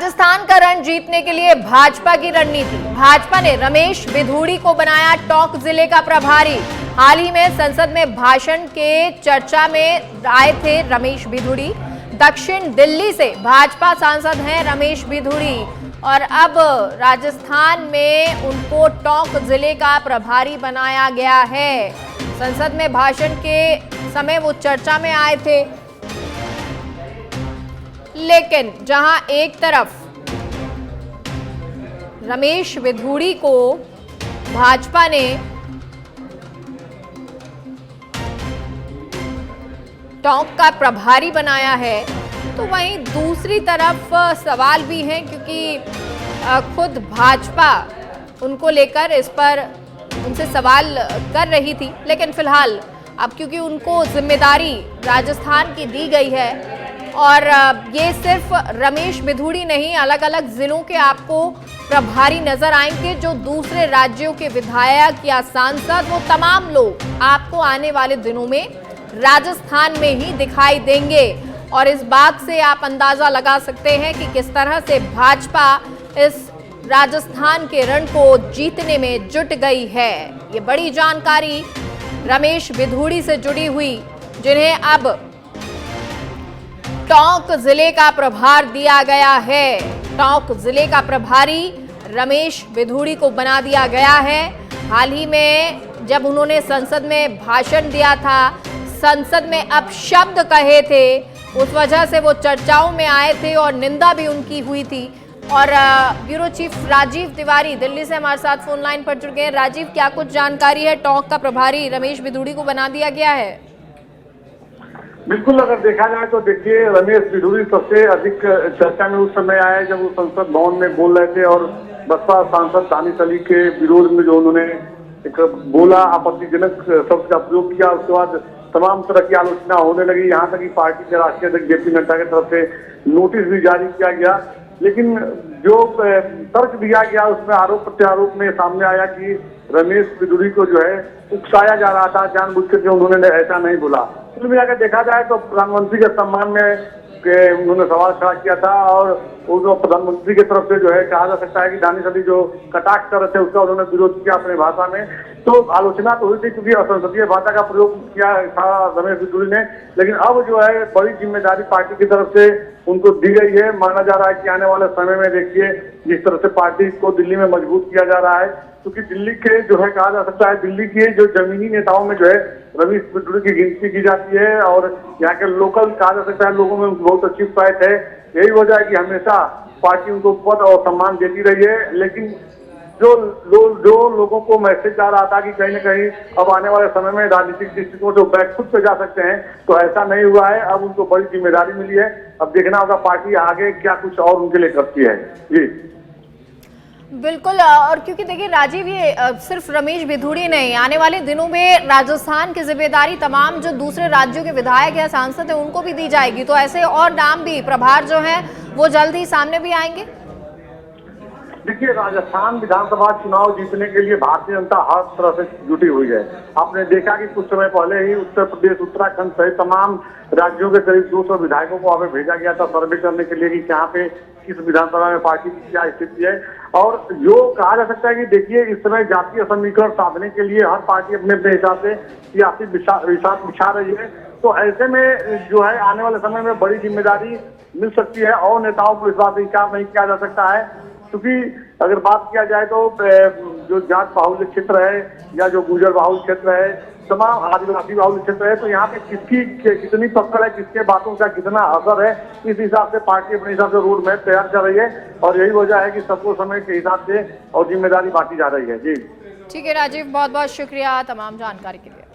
राजस्थान का रण जीतने के लिए भाजपा की रणनीति। भाजपा ने रमेश बिधूड़ी को बनाया टोंक जिले का प्रभारी। हाल ही में संसद में भाषण के चर्चा में आए थे रमेश बिधूड़ी। दक्षिण दिल्ली से भाजपा सांसद हैं रमेश बिधूड़ी और अब राजस्थान में उनको टोंक जिले का प्रभारी बनाया गया है। संसद में भाषण के समय वो चर्चा में आए थे, लेकिन जहां एक तरफ रमेश बिधूड़ी को भाजपा ने टोंक का प्रभारी बनाया है, तो वहीं दूसरी तरफ सवाल भी हैं, क्योंकि खुद भाजपा उनको लेकर इस पर उनसे सवाल कर रही थी। लेकिन फिलहाल अब क्योंकि उनको जिम्मेदारी राजस्थान की दी गई है और ये सिर्फ रमेश बिधूड़ी नहीं, अलग अलग जिलों के आपको प्रभारी नजर आएंगे। जो दूसरे राज्यों के विधायक या सांसद, वो तमाम लोग आपको आने वाले दिनों में राजस्थान में ही दिखाई देंगे। और इस बात से आप अंदाजा लगा सकते हैं कि किस तरह से भाजपा इस राजस्थान के रण को जीतने में जुट गई है। ये बड़ी जानकारी रमेश बिधूड़ी से जुड़ी हुई, जिन्हें अब टोंक जिले का प्रभार दिया गया है। टोंक जिले का प्रभारी रमेश बिधूड़ी को बना दिया गया है। हाल ही में जब उन्होंने संसद में भाषण दिया था, संसद में अपशब्द कहे थे, उस वजह से वो चर्चाओं में आए थे और निंदा भी उनकी हुई थी। और ब्यूरो चीफ राजीव तिवारी दिल्ली से हमारे साथ फोन लाइन पर जुड़ गए हैं। राजीव, क्या कुछ जानकारी है? टोंक का प्रभारी रमेश बिधूड़ी को बना दिया गया है। बिल्कुल, अगर देखा जाए तो देखिए, रमेश बिधूड़ी सबसे अधिक चर्चा में उस समय आए जब वो संसद भवन में बोल रहे थे और बसपा सांसद दानिश अली के विरोध में जो उन्होंने एक बोला, आपत्तिजनक शब्द का प्रयोग किया। उसके बाद तमाम तरह की आलोचना होने लगी, यहाँ तक कि पार्टी के राष्ट्रीय अध्यक्ष जेपी नड्डा की तरफ से नोटिस भी जारी किया गया। लेकिन जो तर्क दिया गया उसमें आरोप प्रत्यारोप में सामने आया कि रमेश बिधूड़ी को जो है उकसाया जा रहा था, जानबूझ कर उन्होंने ऐसा नहीं बोला। कुल मिलाकर देखा जाए तो प्रधानमंत्री के सम्मान में उन्होंने सवाल खड़ा किया था और वो प्रधानमंत्री की तरफ से जो है कहा जा सकता है कि दानिश अली जो कटाक्ष कर रहे थे उसका उन्होंने विरोध किया अपनी भाषा में। तो आलोचना तो हुई थी क्योंकि असंसदीय भाषा का प्रयोग किया था रमेश बिधूड़ी ने। लेकिन अब जो है बड़ी जिम्मेदारी पार्टी की तरफ से उनको दी गई है। माना जा रहा है कि आने वाले समय में देखिए जिस तरह से पार्टी को दिल्ली में मजबूत किया जा रहा है, क्योंकि दिल्ली के जो है कहा जा सकता है दिल्ली के जो जमीनी नेताओं में जो है रमेश बिधूड़ी की गिनती की जाती है और यहाँ के लोकल कहा जा सकता है लोगों में बहुत अच्छी फाइट है। यही वजह है कि हमेशा पार्टी उनको पद और सम्मान देती रही है। लेकिन जो लोगों को मैसेज आ रहा था कि कहीं न कहीं अब आने वाले समय में राजनीतिक दृष्टिकोण से बैक फुट पे जा सकते हैं, तो ऐसा नहीं हुआ है। अब उनको बड़ी जिम्मेदारी मिली है। अब देखना होगा पार्टी आगे क्या कुछ और उनके लिए करती है। जी बिल्कुल, और क्योंकि देखिए राजीव, ये सिर्फ रमेश बिधूड़ी नहीं, आने वाले दिनों में राजस्थान की जिम्मेदारी तमाम जो दूसरे राज्यों के विधायक या सांसद हैं उनको भी दी जाएगी। तो ऐसे और नाम भी, प्रभार जो है वो जल्द ही सामने भी आएंगे। देखिए, राजस्थान विधानसभा चुनाव जीतने के लिए भारतीय जनता हर तरह से जुटी हुई है। आपने देखा कि कुछ समय पहले ही उत्तर प्रदेश, उत्तराखंड सहित तमाम राज्यों के करीब 200 विधायकों को हमें भेजा गया था सर्वे करने के लिए कि यहाँ पे किस विधानसभा में पार्टी की क्या स्थिति है। और जो कहा जा सकता है कि देखिए इस समय जातीय समीकरण साधने के लिए हर पार्टी अपने अपने हिसाब से सियासी विषाद बिछा रही है। तो ऐसे में जो है आने वाले समय में बड़ी जिम्मेदारी मिल सकती है और नेताओं को इस बात से इंकार नहीं किया जा सकता है। क्योंकि अगर बात किया जाए तो जो जाट बाहुल्य क्षेत्र है या जो गुर्जर बाहुल्य क्षेत्र है, तमाम आदिवासी बाहुल्य क्षेत्र है, तो यहाँ पे किसकी कितनी पकड़ है, किसके बातों का कितना असर है, इस हिसाब से पार्टी अपने हिसाब से रोड मैप तैयार कर रही है। और यही वजह है कि सबको समय के हिसाब से और जिम्मेदारी बांटी जा रही है। जी ठीक है राजीव, बहुत बहुत शुक्रिया तमाम जानकारी के लिए।